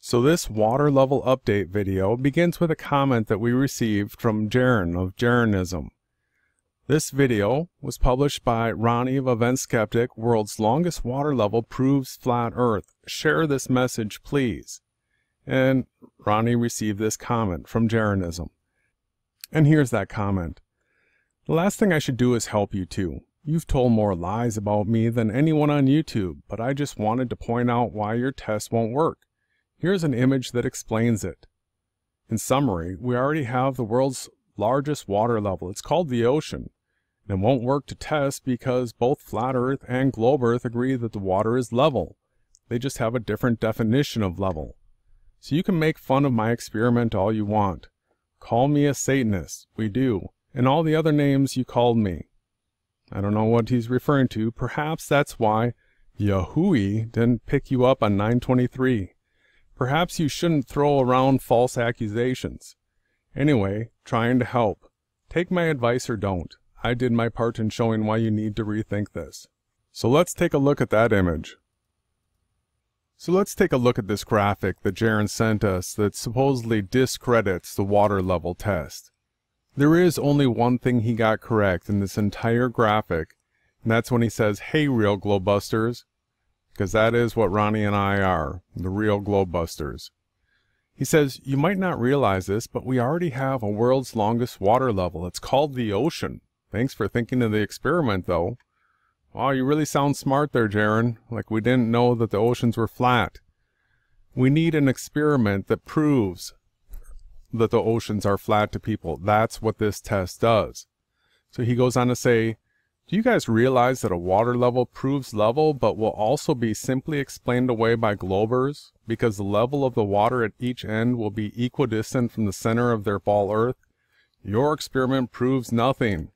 So this water level update video begins with a comment that we received from Jaren of Jeranism. This video was published by Ronnie of Event Skeptic. World's longest water level proves flat earth. Share this message, please. And Ronnie received this comment from Jeranism. And here's that comment. The last thing I should do is help you too. You've told more lies about me than anyone on YouTube, but I just wanted to point out why your test won't work. Here's an image that explains it. In summary, we already have the world's largest water level. It's called the ocean. And it won't work to test because both Flat Earth and Globe Earth agree that the water is level. They just have a different definition of level. So you can make fun of my experiment all you want. Call me a Satanist. We do. And all the other names you called me. I don't know what he's referring to. Perhaps that's why Yahui didn't pick you up on 923. Perhaps you shouldn't throw around false accusations. Anyway, trying to help. Take my advice or don't. I did my part in showing why you need to rethink this. So let's take a look at that image. So let's take a look at this graphic that Jaren sent us that supposedly discredits the water level test. There is only one thing he got correct in this entire graphic, and that's when he says, "Hey, real Globebusters," because that is what Ronnie and I are, the real Globebusters. He says, "You might not realize this, but we already have a world's longest water level. It's called the ocean. Thanks for thinking of the experiment, though." Wow, you really sound smart there, Jaren. Like we didn't know that the oceans were flat. We need an experiment that proves that the oceans are flat to people. That's what this test does. So he goes on to say, do you guys realize that a water level proves level, but will also be simply explained away by globers? Because the level of the water at each end will be equidistant from the center of their ball Earth? Your experiment proves nothing.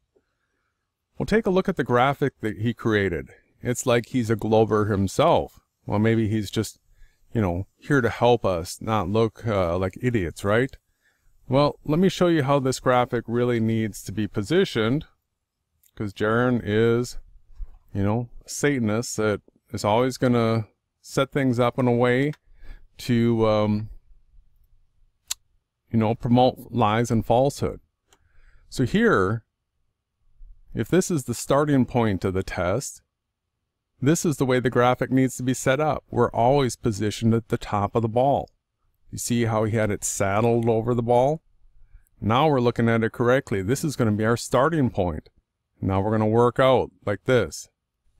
Well, take a look at the graphic that he created. It's like he's a glober himself. Well, maybe he's just, here to help us not look like idiots, right? Well, let me show you how this graphic really needs to be positioned, because Jaren is, a Satanist that is always going to set things up in a way to, promote lies and falsehood. So here, if this is the starting point of the test, this is the way the graphic needs to be set up. We're always positioned at the top of the ball. You see how he had it saddled over the ball? Now we're looking at it correctly. This is going to be our starting point. Now we're going to work out like this.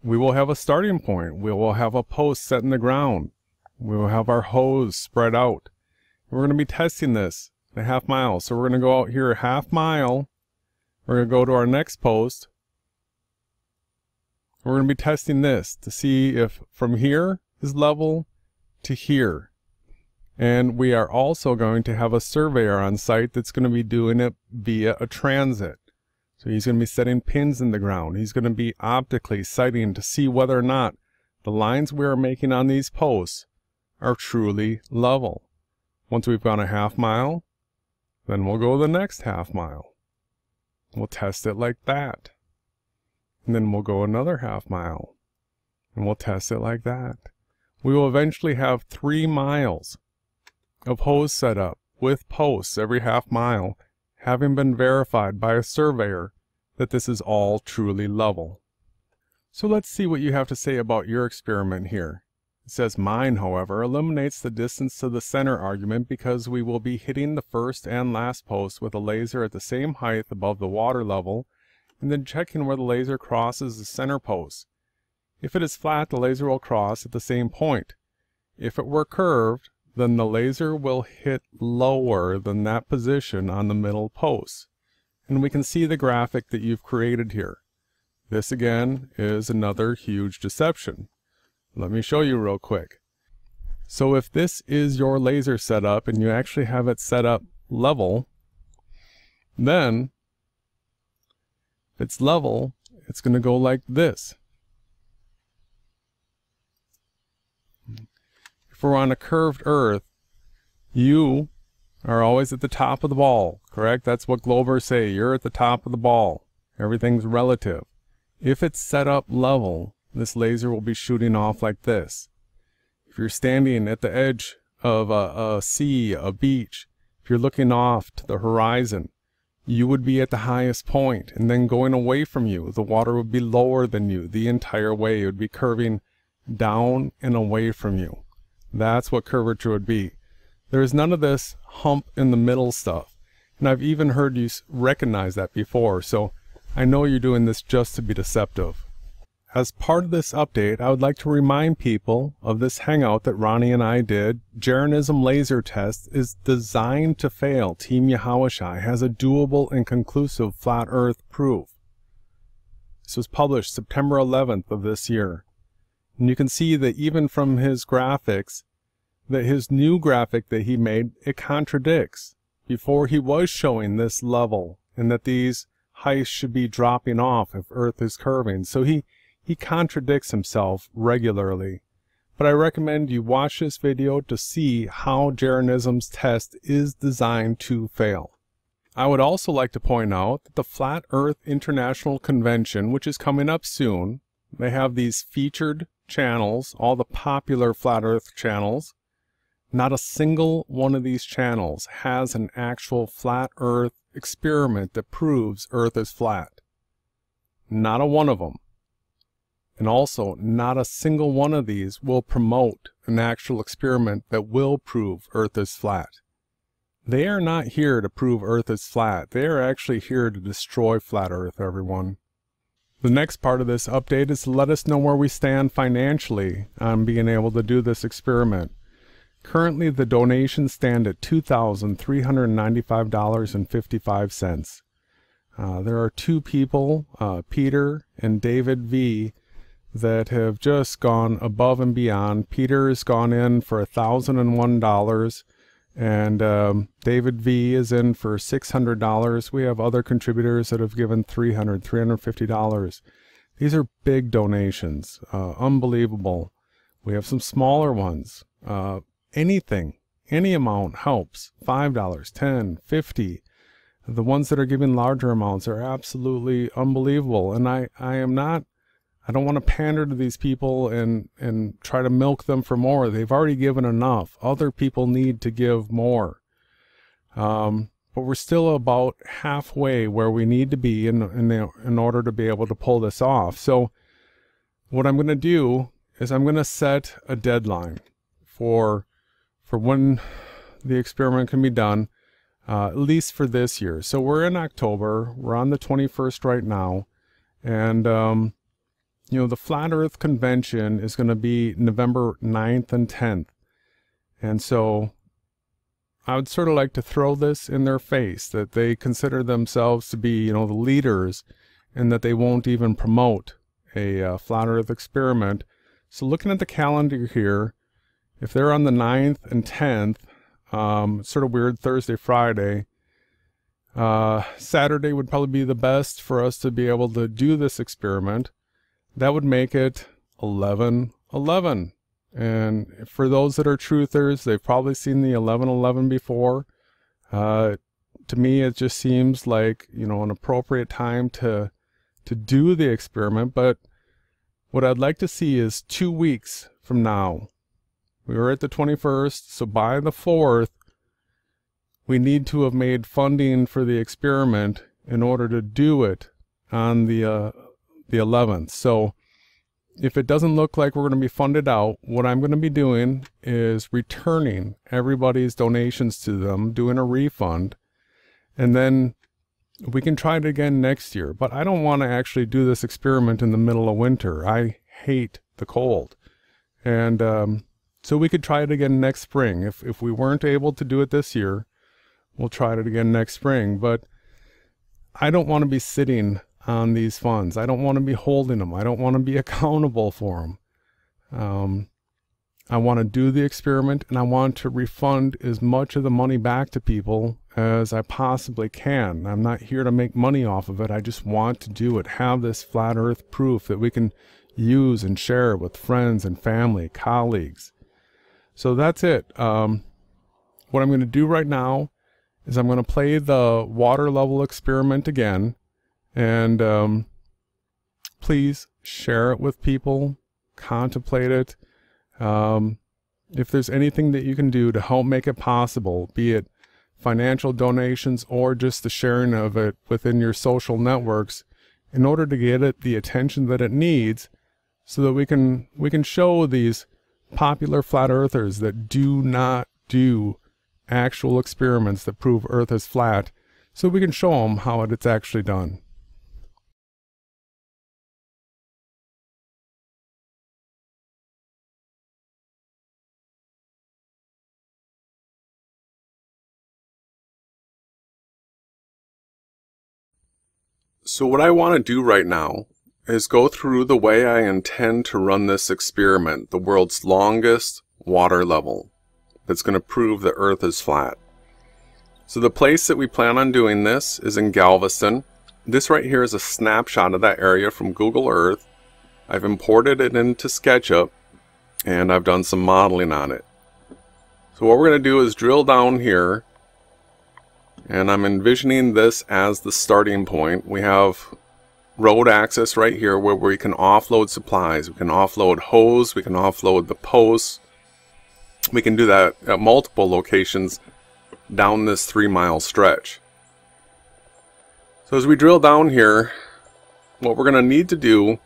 We will have a starting point. We will have a post set in the ground. We will have our hose spread out. We're going to be testing this a half mile. So we're going to go out here a half mile. We're going to go to our next post. We're going to be testing this to see if from here is level to here. And we are also going to have a surveyor on site that's going to be doing it via a transit. So he's going to be setting pins in the ground. He's going to be optically sighting to see whether or not the lines we are making on these posts are truly level. Once we've gone a half mile, then we'll go the next half mile. We'll test it like that. And then we'll go another half mile. And we'll test it like that. We will eventually have 3 miles of hose set up with posts every half mile, having been verified by a surveyor that this is all truly level. So let's see what you have to say about your experiment here. It says mine, however, eliminates the distance to the center argument because we will be hitting the first and last post with a laser at the same height above the water level and then checking where the laser crosses the center post. If it is flat, the laser will cross at the same point. If it were curved, then the laser will hit lower than that position on the middle post. And we can see the graphic that you've created here. This again is another huge deception. Let me show you real quick. So if this is your laser setup and you actually have it set up level, then if it's level, it's going to go like this. If we're on a curved Earth, you are always at the top of the ball, correct? That's what globers say. You're at the top of the ball. Everything's relative. If it's set up level, this laser will be shooting off like this. If you're standing at the edge of a sea, a beach, if you're looking off to the horizon, you would be at the highest point, and then going away from you, the water would be lower than you the entire way. It would be curving down and away from you. That's what curvature would be. There is none of this hump in the middle stuff. And I've even heard you recognize that before, so I know you're doing this just to be deceptive. As part of this update, I would like to remind people of this hangout that Ronnie and I did. Jeranism laser test is designed to fail. teamYahawashi has a doable and conclusive flat earth proof. This was published September 11th of this year. And you can see that even from his graphics, that his new graphic that he made, it contradicts. Before he was showing this level, and that these heights should be dropping off if Earth is curving. So he contradicts himself regularly. But I recommend you watch this video to see how Jeranism's test is designed to fail. I would also like to point out that the Flat Earth International Convention, which is coming up soon, they have these featured channels, all the popular Flat Earth channels. Not a single one of these channels has an actual flat Earth experiment that proves Earth is flat. Not a one of them. And also, not a single one of these will promote an actual experiment that will prove Earth is flat. They are not here to prove Earth is flat. They are actually here to destroy flat Earth, everyone. The next part of this update is to let us know where we stand financially on being able to do this experiment. Currently, the donations stand at $2,395.55. There are two people, Peter and David V., that have just gone above and beyond. Peter has gone in for $1,001, and David V. is in for $600. We have other contributors that have given $300, $350. These are big donations, unbelievable. We have some smaller ones. Anything, any amount helps. $5, $10, $50. The ones that are giving larger amounts are absolutely unbelievable. And I don't want to pander to these people and try to milk them for more. They've already given enough. Other people need to give more. But we're still about halfway where we need to be in order to be able to pull this off. So what I'm going to do is I'm going to set a deadline for when the experiment can be done, at least for this year. So we're in October. We're on the 21st right now. And, you know, the Flat Earth Convention is going to be November 9th and 10th. And so I would sort of like to throw this in their face, that they consider themselves to be, you know, the leaders, and that they won't even promote a Flat Earth experiment. So looking at the calendar here, if they're on the 9th and 10th, sort of weird, Thursday, Friday, Saturday would probably be the best for us to be able to do this experiment. That would make it 11/11. And for those that are truthers, they've probably seen the 11/11 before. To me, it just seems like, you know, an appropriate time to do the experiment. But what I'd like to see is 2 weeks from now. We were at the 21st, so by the 4th, we need to have made funding for the experiment in order to do it on the 11th. So if it doesn't look like we're going to be funded out, what I'm going to be doing is returning everybody's donations to them, doing a refund, and then we can try it again next year. But I don't want to actually do this experiment in the middle of winter. I hate the cold. And so we could try it again next spring. If we weren't able to do it this year, we'll try it again next spring. But I don't want to be sitting on these funds. I don't want to be holding them. I don't want to be accountable for them. I want to do the experiment, and I want to refund as much of the money back to people as I possibly can. I'm not here to make money off of it. I just want to do it. Have this flat earth proof that we can use and share with friends and family, colleagues. So that's it. What I'm going to do right now is I'm going to play the water level experiment again. And please share it with people, contemplate it. if there's anything that you can do to help make it possible, be it financial donations or just the sharing of it within your social networks, in order to get it the attention that it needs, so that we can show these popular flat earthers that do not do actual experiments that prove Earth is flat, so we can show them how it's actually done. So what I want to do right now is go through the way I intend to run this experiment, the world's longest water level, that's going to prove the Earth is flat. So the place that we plan on doing this is in Galveston. This right here is a snapshot of that area from Google Earth. I've imported it into SketchUp, and I've done some modeling on it. So what we're going to do is drill down here, and I'm envisioning this as the starting point. We have road access right here where we can offload supplies. We can offload hose, we can offload the posts. We can do that at multiple locations down this 3-mile stretch. So as we drill down here, what we're going to need to do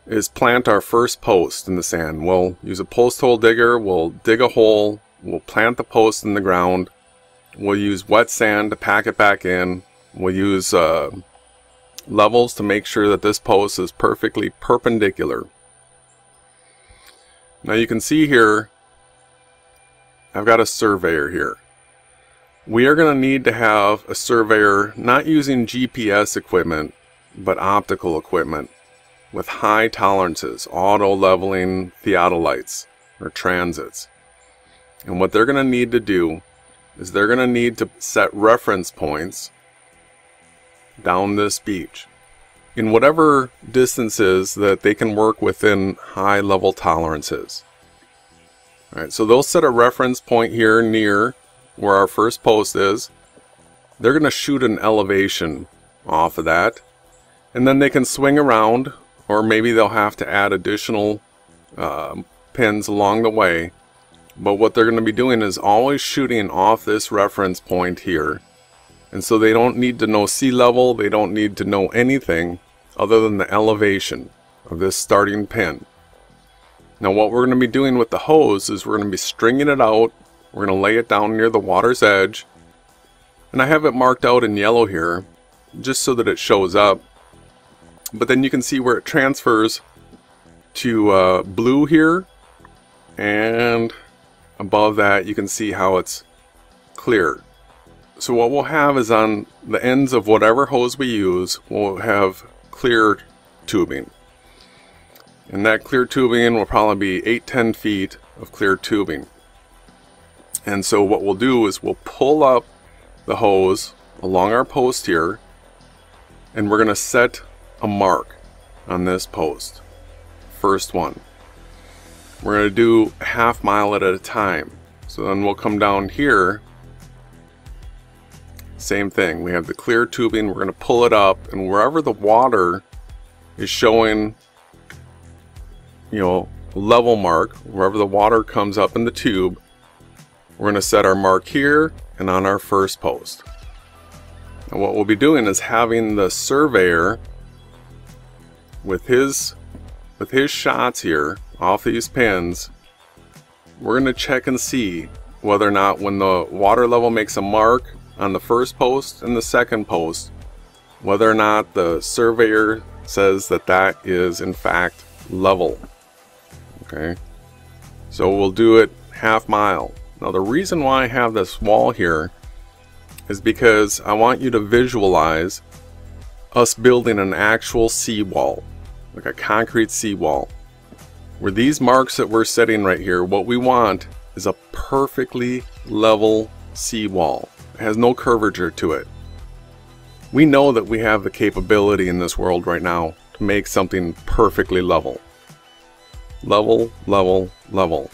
is plant our first post in the sand. We'll use a post hole digger, we'll dig a hole, we'll plant the post in the ground, we'll use wet sand to pack it back in, we'll use levels to make sure that this post is perfectly perpendicular. Now you can see here, I've got a surveyor here. We are going to need to have a surveyor not using GPS equipment, but optical equipment with high tolerances, auto leveling theodolites or transits. And what they're going to need to do is they're going to need to set reference points down this beach in whatever distances that they can work within high level tolerances. Alright, so they'll set a reference point here near where our first post is. They're going to shoot an elevation off of that, and then they can swing around, or maybe they'll have to add additional pins along the way. But what they're going to be doing is always shooting off this reference point here, and so they don't need to know sea level, they don't need to know anything other than the elevation of this starting pin. Now what we're going to be doing with the hose is we're going to be stringing it out. We're going to lay it down near the water's edge, and I have it marked out in yellow here just so that it shows up, but then you can see where it transfers to blue here, and above that you can see how it's clear. So what we'll have is on the ends of whatever hose we use, we'll have clear tubing. And that clear tubing will probably be 8-10 feet of clear tubing. And so what we'll do is we'll pull up the hose along our post here, and we're going to set a mark on this post. First one. We're going to do a half mile at a time. So then we'll come down here. Same thing. We have the clear tubing. We're going to pull it up, and wherever the water is showing, you know, level mark, wherever the water comes up in the tube, we're going to set our mark here and on our first post. And what we'll be doing is having the surveyor with his shots here off these pins, we're going to check and see whether or not when the water level makes a mark on the first post and the second post, whether or not the surveyor says that that is in fact level. Okay, so we'll do it half mile. Now the reason why I have this wall here is because I want you to visualize us building an actual seawall, like a concrete seawall, where these marks that we're setting right here, what we want is a perfectly level seawall. It has no curvature to it. We know that we have the capability in this world right now to make something perfectly level. Level, level, level.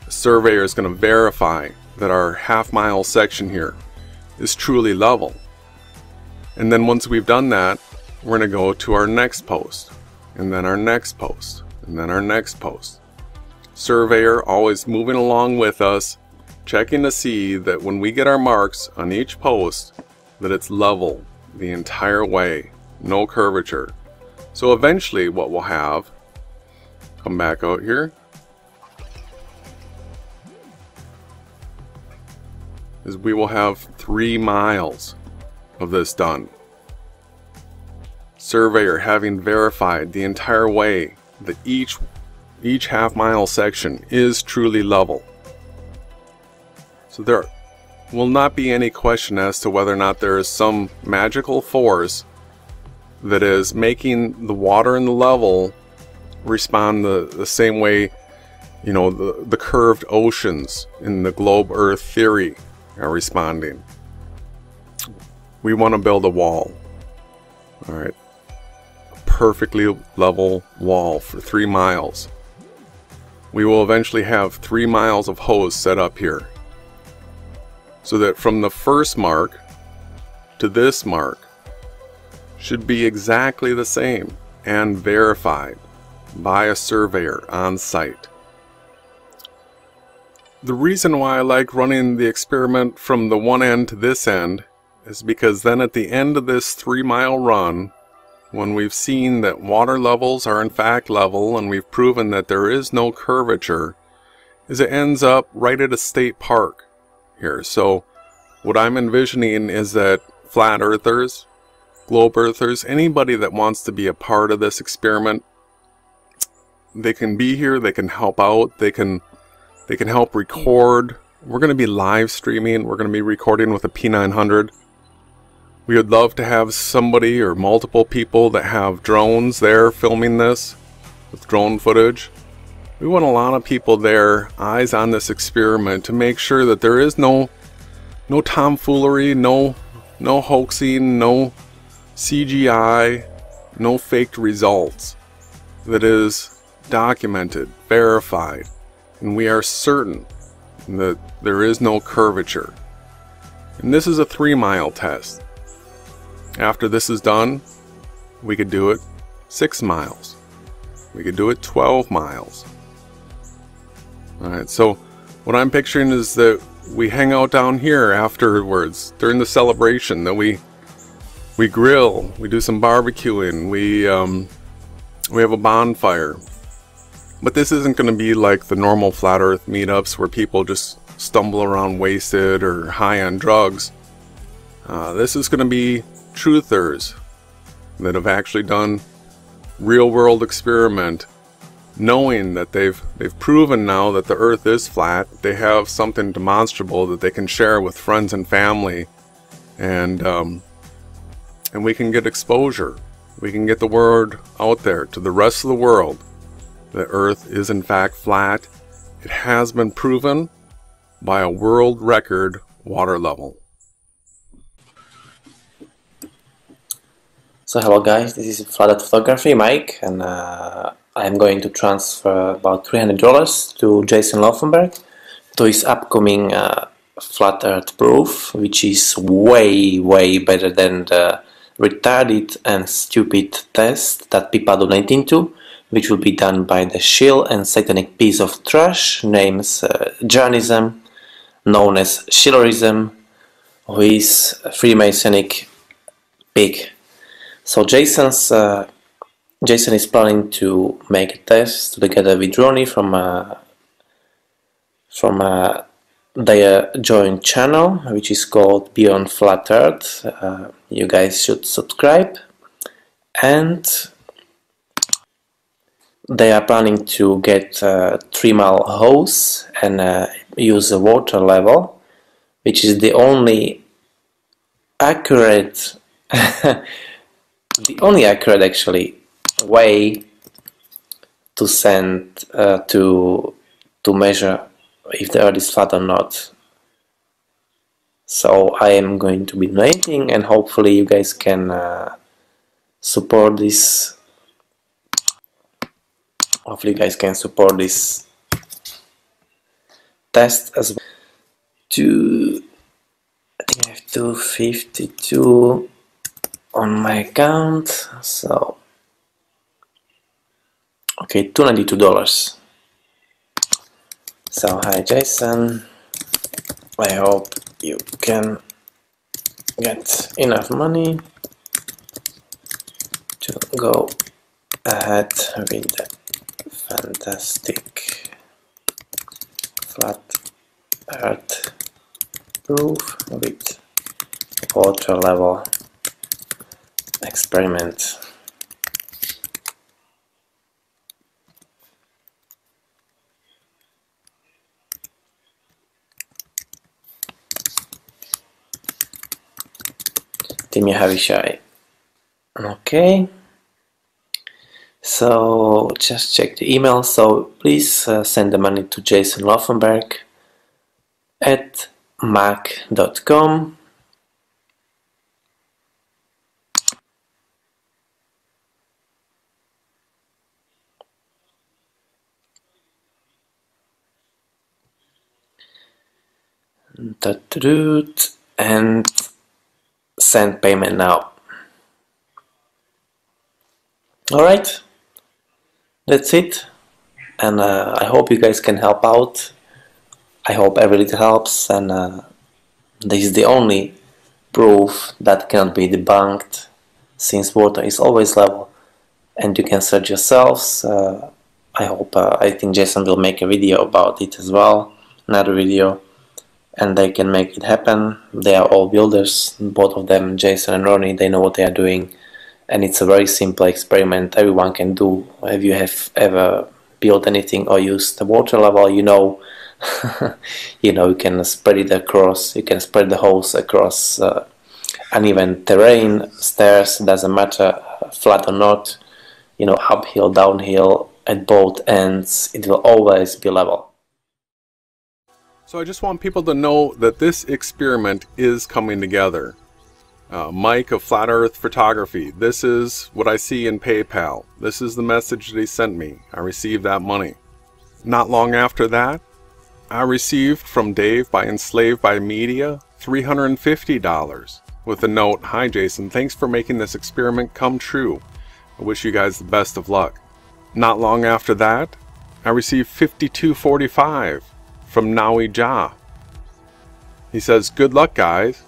The surveyor is going to verify that our half-mile section here is truly level. And then once we've done that, we're going to go to our next post, and then our next post, and then our next post. surveyor always moving along with us, checking to see that when we get our marks on each post, that it's level the entire way, no curvature. So eventually what we'll have, come back out here, is we will have 3 miles of this done. Surveyor having verified the entire way that each half-mile section is truly level. So there will not be any question as to whether or not there is some magical force that is making the water and the level respond the same way, you know, the curved oceans in the globe Earth theory are responding. We want to build a wall. All right. A perfectly level wall for 3 miles. We will eventually have 3 miles of hose set up here, so that from the first mark to this mark should be exactly the same and verified by a surveyor on site. The reason why I like running the experiment from the one end to this end is because then at the end of this 3-mile run, when we've seen that water levels are in fact level and we've proven that there is no curvature, is it ends up right at a state park here. So what I'm envisioning is that flat earthers, globe earthers, anybody that wants to be a part of this experiment, they can be here, they can help out, they can help record. We're going to be live streaming, we're going to be recording with a P900. We would love to have somebody or multiple people that have drones there filming this with drone footage. We want a lot of people there, eyes on this experiment, to make sure that there is no tomfoolery, no hoaxing, no CGI, no faked results. That is documented, verified, and we are certain that there is no curvature. And this is a 3-mile test. After this is done, we could do it 6 miles. We could do it 12 miles. Alright, so what I'm picturing is that we hang out down here afterwards during the celebration, that we grill, we do some barbecuing, we have a bonfire. But this isn't going to be like the normal flat earth meetups where people just stumble around wasted or high on drugs. This is going to be truthers that have actually done real world experiment, knowing that they've proven now that the earth is flat. They have something demonstrable that they can share with friends and family, and we can get exposure. We can get the word out there to the rest of the world that earth is in fact flat. It has been proven by a world record water level. So hello guys, this is Flooded Photography, Mike, and I'm going to transfer about $300 to Jason Rothenberg to his upcoming Flat Earth proof, which is way better than the retarded and stupid test that people are donating to, which will be done by the shill and satanic piece of trash named Jeranism, known as Shillerism, who is a Freemasonic pig. So Jason is planning to make a test together with Ronnie from their joint channel, which is called Beyond Flat Earth. You guys should subscribe. And they are planning to get a 3-mile hose and use a water level, which is the only accurate actually way to send to measure if the earth is flat or not. So I am going to be donating, and hopefully you guys can support this. Hopefully you guys can support this test as well. I think I have 252 on my account, so okay, $292. So hi Jason, I hope you can get enough money to go ahead with the fantastic flat earth proof with water level experiment. teamYahawashi. Okay. So just check the email. So please send the money to Jason Rothenberg at mac.com. And send payment now. Alright, that's it. And I hope you guys can help out. I hope every little helps, and this is the only proof that cannot be debunked, since water is always level and you can search yourselves. I think Jason will make a video about it as well, another video, and they can make it happen. They are all builders, both of them, Jason and Ronnie. They know what they are doing, and it's a very simple experiment everyone can do. If you have ever built anything or used the water level, you know you can spread it across, you can spread the hose across uneven terrain, stairs, doesn't matter, flat or not, uphill, downhill, at both ends, it will always be level. So I just want people to know that this experiment is coming together. Mike of FlatEarth Photography, this is what I see in PayPal. This is the message that he sent me. I received that money. Not long after that, I received from Dave by Enslaved by Media $350 with a note, "Hi Jason, thanks for making this experiment come true. I wish you guys the best of luck." Not long after that, I received $52.45 from Naui Ja. He says, "Good luck guys."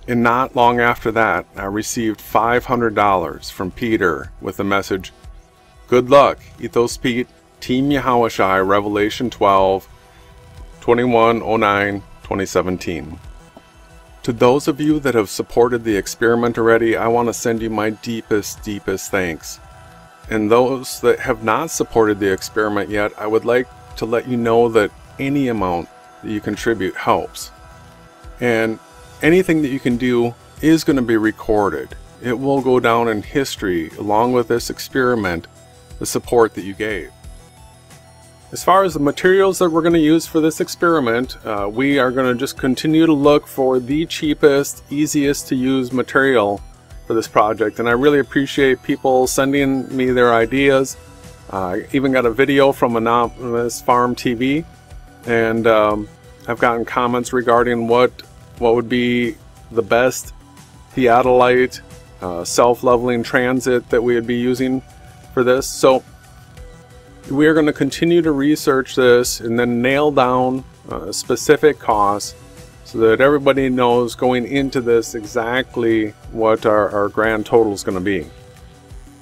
And not long after that, I received $500 from Peter with a message, "Good luck, Ethos Pete, teamYahawashi, Revelation 12, 21/09/2017. To those of you that have supported the experiment already, I want to send you my deepest thanks. And those that have not supported the experiment yet, I would like to let you know that any amount that you contribute helps. And anything that you can do is going to be recorded. It will go down in history along with this experiment, the support that you gave. As far as the materials that we're going to use for this experiment, we are going to just continue to look for the cheapest, easiest to use material for this project. And I really appreciate people sending me their ideas. I even got a video from Anonymous Farm TV, and I've gotten comments regarding what would be the best theodolite self-leveling transit that we would be using for this. So we are going to continue to research this and then nail down specific costs so that everybody knows going into this exactly what our grand total is going to be.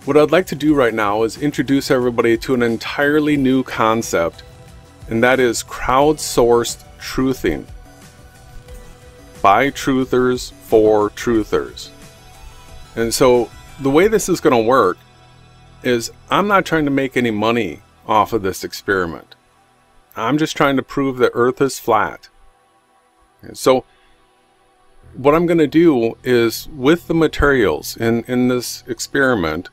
What I'd like to do right now is introduce everybody to an entirely new concept, and that is crowdsourced truthing. By truthers for truthers. And so the way this is going to work is I'm not trying to make any money off of this experiment. I'm just trying to prove that Earth is flat. And so what I'm going to do is, with the materials in this experiment,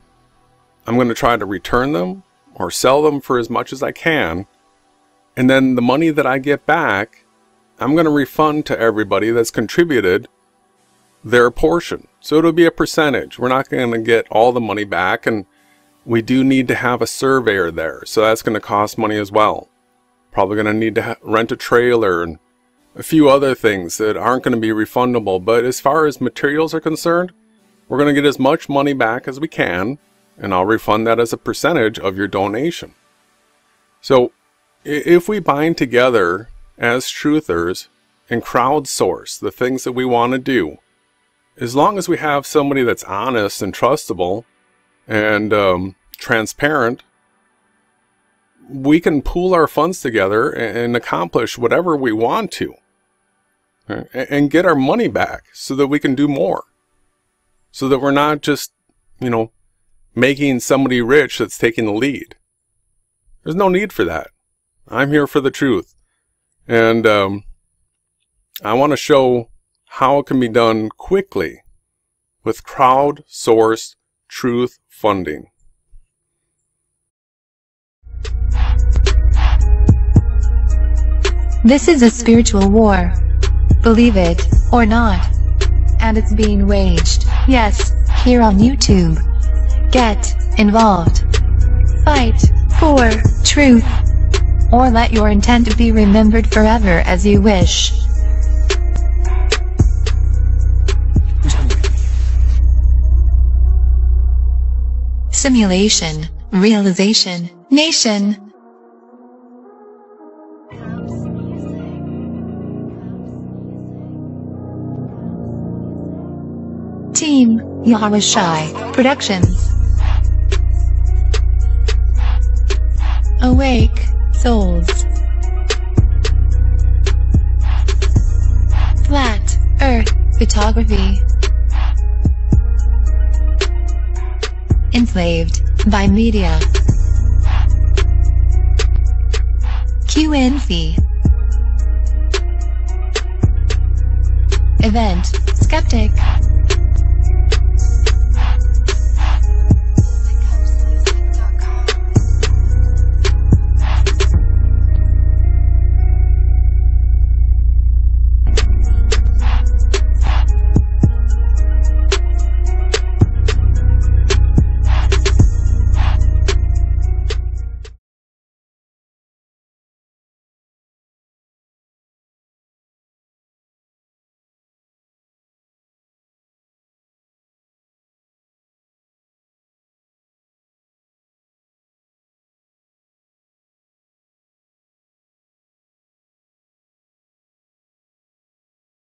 I'm going to try to return them or sell them for as much as I can, and then the money that I get back, I'm going to refund to everybody that's contributed their portion. So it'll be a percentage. We're not going to get all the money back, and we do need to have a surveyor there, so that's going to cost money as well. Probably going to need to rent a trailer and a few other things that aren't going to be refundable. But as far as materials are concerned, we're going to get as much money back as we can, and I'll refund that as a percentage of your donation. So If we bind together as truthers and crowdsource the things that we want to do, as long as we have somebody that's honest and trustable and transparent, we can pool our funds together and accomplish whatever we want to, and get our money back so that we can do more, so that we're not just, you know, making somebody rich that's taking the lead. There's no need for that. I'm here for the truth, and I want to show how it can be done quickly with crowdsourced truth funding. This is a spiritual war. Believe it or not. And it's being waged, yes, here on YouTube. Get involved. Fight for truth. Or let your intent be remembered forever as you wish. Simulation, realization, nation. teamYahawashi Productions. Awake Souls. FlatEarth Photography. Enslaved by media. QNC. Event Skeptic.